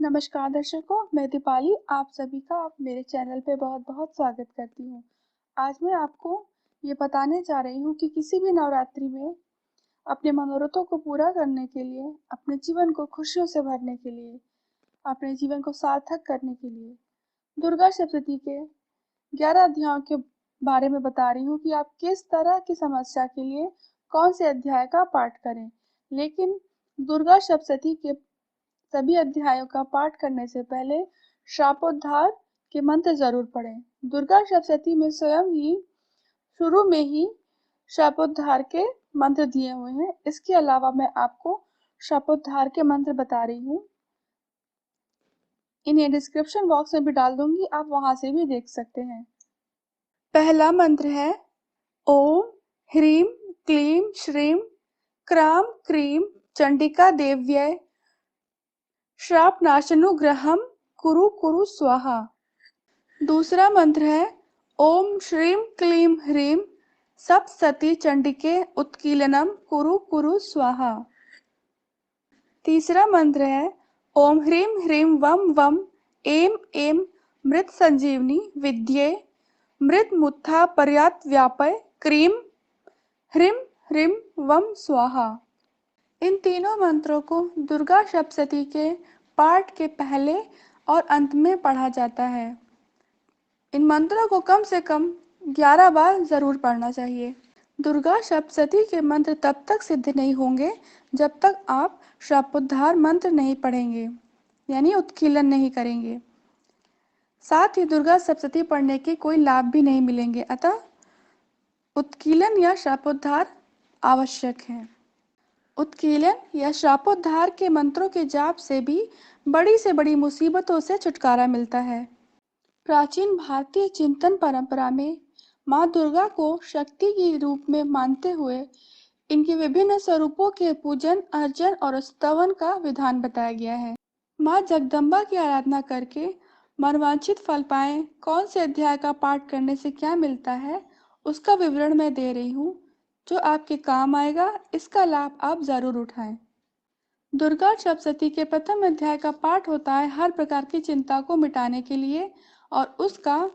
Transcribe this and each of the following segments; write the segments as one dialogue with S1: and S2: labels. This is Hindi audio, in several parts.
S1: नमस्कार दर्शकों, मैं दीपाली आप सभी का मेरे चैनल पे बहुत-बहुत स्वागत करती हूँ। आज मैं आपको ये बताने जा रही हूँ कि किसी भी नवरात्रि में अपने मनोरथों को पूरा करने के लिए, अपने जीवन को खुशियों से भरने के लिए, अपने जीवन को सार्थक करने के लिए, दुर्गा सप्तशती के 11 अध्यायों के बारे में बता रही हूँ कि आप किस तरह की समस्या के लिए कौन से अध्याय का पाठ करें। लेकिन दुर्गा सप्तशती के सभी अध्यायों का पाठ करने से पहले शापोद्धार के मंत्र जरूर पढ़ें। दुर्गा सप्तशती में स्वयं ही शुरू में ही शापोद्धार के मंत्र दिए हुए हैं। इसके अलावा मैं आपको शापोद्धार के मंत्र बता रही हूँ। इन्हें डिस्क्रिप्शन बॉक्स में भी डाल दूंगी, आप वहां से भी देख सकते हैं। पहला मंत्र है ओम ह्रीं क्लीं श्रीं क्रां क्रीं चंडिका देव्यै श्रापनाशनुग्रहं कुरु कुरु स्वाहा। दूसरा मंत्र है ओम श्रीं क्लीं ह्रीं सप्तशती चंडिके उत्कीलनम कुरु कुरु स्वाहा। तीसरा मंत्र है ओम ह्रीं ह्रीं वम वम ऐं ऐं मृत संजीवनी विद्ये मृतमुत्था पर्यात व्यापय क्रीं ह्रीं ह्रीं वम स्वाहा। इन तीनों मंत्रों को दुर्गा सप्तशती के पाठ के पहले और अंत में पढ़ा जाता है। इन मंत्रों को कम से कम 11 बार जरूर पढ़ना चाहिए। दुर्गा सप्तशती के मंत्र तब तक सिद्ध नहीं होंगे जब तक आप शापोद्धार मंत्र नहीं पढ़ेंगे, यानी उत्कीलन नहीं करेंगे। साथ ही दुर्गा सप्तशती पढ़ने के कोई लाभ भी नहीं मिलेंगे, अतः उत्कीलन या शापोद्धार आवश्यक है। उत्कीलन या शापोद्धार के मंत्रों के जाप से भी बड़ी से बड़ी मुसीबतों से छुटकारा मिलता है। प्राचीन भारतीय चिंतन परंपरा में माँ दुर्गा को शक्ति के रूप में मानते हुए इनके विभिन्न स्वरूपों के पूजन अर्चन और स्तवन का विधान बताया गया है। माँ जगदम्बा की आराधना करके मनवांछित फल पाएं, कौन से अध्याय का पाठ करने से क्या मिलता है उसका विवरण मैं दे रही हूँ, जो आपके काम आएगा। इसका लाभ आप जरूर उठाएं। दुर्गा सप्तशती के प्रथम अध्याय का पाठ होता है हर प्रकार की चिंता को मिटाने के लिए और उसका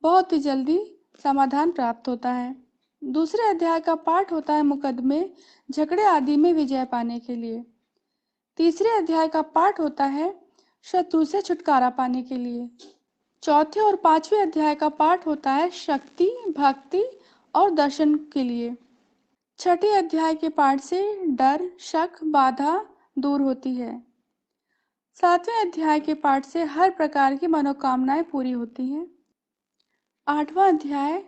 S1: बहुत ही जल्दी समाधान प्राप्त होता है। दूसरे अध्याय का पाठ होता है मुकदमे झगड़े आदि में विजय पाने के लिए। तीसरे अध्याय का पाठ होता है शत्रु से छुटकारा पाने के लिए। चौथे और पांचवें अध्याय का पाठ होता है शक्ति भक्ति और दर्शन के लिए। छठे अध्याय के पाठ से डर शक बाधा दूर होती है। सातवें अध्याय के पाठ से हर प्रकार की मनोकामनाएं पूरी होती हैं। आठवां अध्याय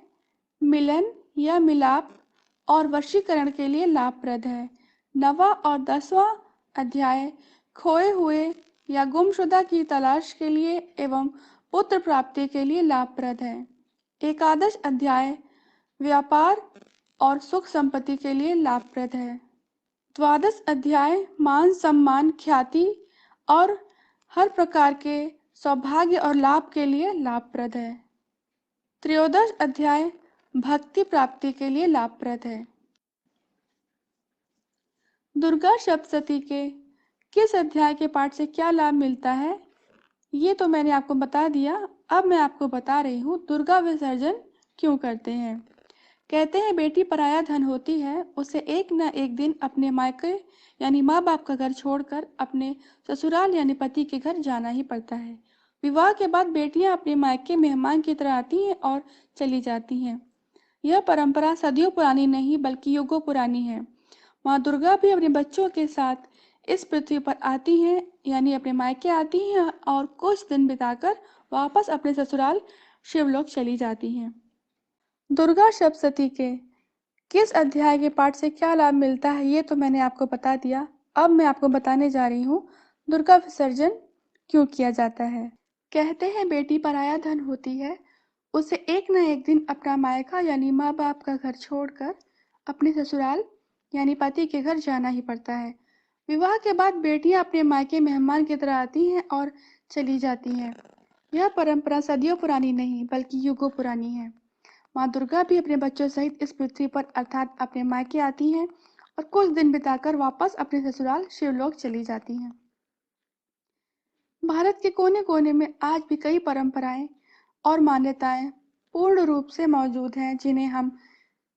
S1: मिलन या मिलाप और वशीकरण के लिए लाभप्रद है। नवां और 10वां अध्याय खोए हुए या गुमशुदा की तलाश के लिए एवं पुत्र प्राप्ति के लिए लाभप्रद है। एकादश अध्याय व्यापार और सुख संपत्ति के लिए लाभप्रद है। द्वादश अध्याय मान सम्मान ख्याति और हर प्रकार के सौभाग्य और लाभ के लिए लाभप्रद है। त्रयोदश अध्याय भक्ति प्राप्ति के लिए लाभप्रद है। दुर्गा सप्तशती के किस अध्याय के पाठ से क्या लाभ मिलता है, ये तो मैंने आपको बता दिया। अब मैं आपको बता रही हूँ दुर्गा विसर्जन क्यों करते हैं। कहते हैं बेटी पराया धन होती है, उसे एक न एक दिन अपने मायके यानी माँ बाप का घर छोड़कर अपने ससुराल यानी पति के घर जाना ही पड़ता है। विवाह के बाद बेटियां अपने मायके मेहमान की तरह आती हैं और चली जाती हैं। यह परंपरा सदियों पुरानी नहीं बल्कि युगों पुरानी है। माँ दुर्गा भी अपने बच्चों के साथ इस पृथ्वी पर आती हैं, यानी अपने मायके आती हैं और कुछ दिन बिताकर वापस अपने ससुराल शिवलोक चली जाती हैं। दुर्गा सप्तशती के किस अध्याय के पाठ से क्या लाभ मिलता है, ये तो मैंने आपको बता दिया। अब मैं आपको बताने जा रही हूँ दुर्गा विसर्जन क्यों किया जाता है। कहते हैं बेटी पराया धन होती है, उसे एक न एक दिन अपना मायका यानी माँ बाप का घर छोड़कर अपने ससुराल यानी पति के घर जाना ही पड़ता है। विवाह के बाद बेटियां अपने मायके मेहमान की तरह आती हैं और चली जाती हैं। यह परंपरा सदियों पुरानी नहीं बल्कि युगों पुरानी है। माँ दुर्गा भी अपने बच्चों सहित इस पृथ्वी पर अर्थात अपने मायके आती हैं और कुछ दिन बिताकर वापस अपने ससुराल शिवलोक चली जाती हैं। भारत के कोने कोने में आज भी कई परंपराएं और मान्यताएं पूर्ण रूप से मौजूद हैं, जिन्हें हम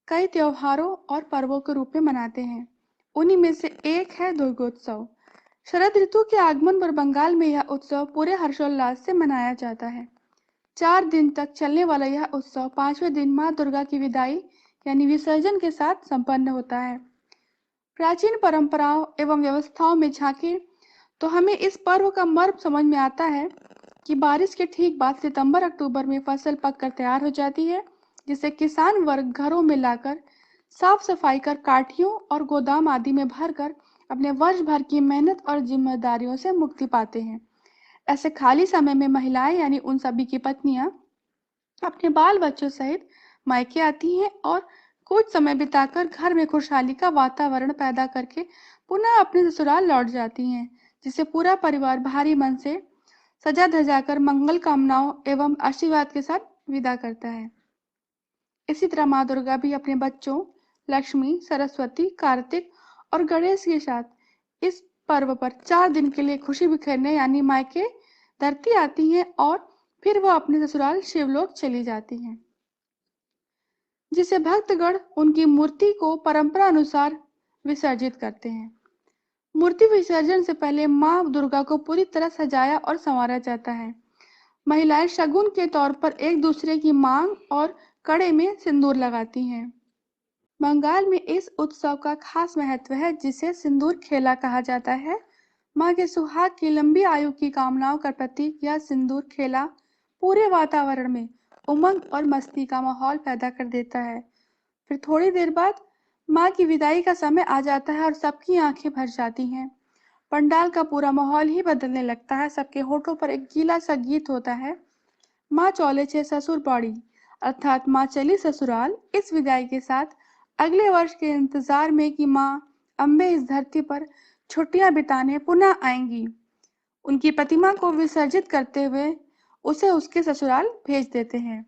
S1: कई त्योहारों और पर्वों के रूप में मनाते हैं। उन्हीं में से एक है दुर्गोत्सव। शरद ऋतु के आगमन पर बंगाल में यह उत्सव पूरे हर्षोल्लास से मनाया जाता है। 4 दिन तक चलने वाला यह उत्सव 5वें दिन माँ दुर्गा की विदाई यानी विसर्जन के साथ संपन्न होता है। प्राचीन परंपराओं एवं व्यवस्थाओं में झांके तो हमें इस पर्व का मर्म समझ में आता है कि बारिश के ठीक बाद सितंबर-अक्टूबर में फसल पककर तैयार हो जाती है, जिसे किसान वर्ग घरों में लाकर साफ सफाई कर काठियों और गोदाम आदि में भरकर अपने वर्ष भर की मेहनत और जिम्मेदारियों से मुक्ति पाते हैं। ऐसे खाली समय में महिलाएं यानी उन सभी की पत्नियां अपने बाल बच्चों सहित मायके आती हैं और कुछ समय बिताकर घर में खुशहाली का वातावरण पैदा करके पुनः अपने ससुराल लौट जाती हैं, जिसे पूरा परिवार भारी मन से सजा धजा कर मंगल कामनाओं एवं आशीर्वाद के साथ विदा करता है। इसी तरह माँ दुर्गा भी अपने बच्चों लक्ष्मी, सरस्वती, कार्तिक और गणेश के साथ इस पर्व पर 4 दिन के लिए खुशी बिखेरने यानी मायके धरती आती हैं और फिर वो अपने ससुराल शिवलोक चली जाती हैं, जिसे भक्तगण उनकी मूर्ति को परंपरा अनुसार विसर्जित करते हैं। मूर्ति विसर्जन से पहले माँ दुर्गा को पूरी तरह सजाया और संवारा जाता है। महिलाएं शगुन के तौर पर एक दूसरे की मांग और कड़े में सिंदूर लगाती हैं। बंगाल में इस उत्सव का खास महत्व है, जिसे सिंदूर खेला कहा जाता है। माँ के सुहाग की लंबी आयु की कामनाओं का प्रतीक यह सिंदूर खेला पूरे वातावरण में उमंग और मस्ती का माहौल पैदा कर देता है। फिर थोड़ी देर बाद माँ की विदाई का समय आ जाता है और सबकी आंखें भर जाती हैं। पंडाल का पूरा माहौल ही बदलने लगता है। सबके होठों पर एक गीला सा गीत होता है, माँ चौले छे ससुर पड़ी, अर्थात माँ चली ससुराल। इस विदाई के साथ अगले वर्ष के इंतजार में कि माँ अम्बे इस धरती पर छुट्टियां बिताने पुनः आएंगी, उनकी प्रतिमा को विसर्जित करते हुए उसे उसके ससुराल भेज देते हैं।